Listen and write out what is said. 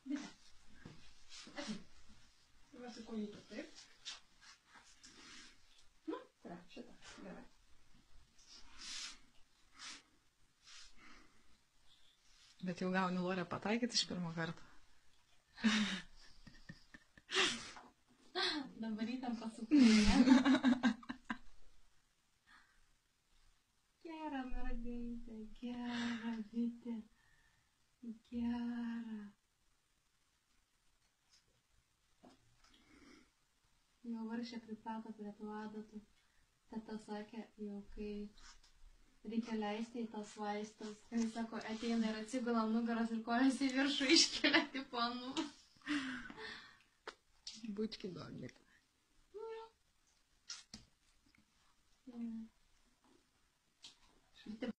Bitė. Ateik. Va su kojytė, taip. Nu, yra, šitą. Gerai. Bet jau gauni Lorę pataikyti iš pirmo karto. Dabar įtampa sukūrė. Gera mergaitė, gera bitė. Gera. Jau vargšė priprato prie tų adatų. Teta sakė, jau kai reikia leisti į tas vaistas. Jis sako, ateina ir atsigula nugaras ir kojas į viršų iškelia tipo nu. Bučki doglit. Bitė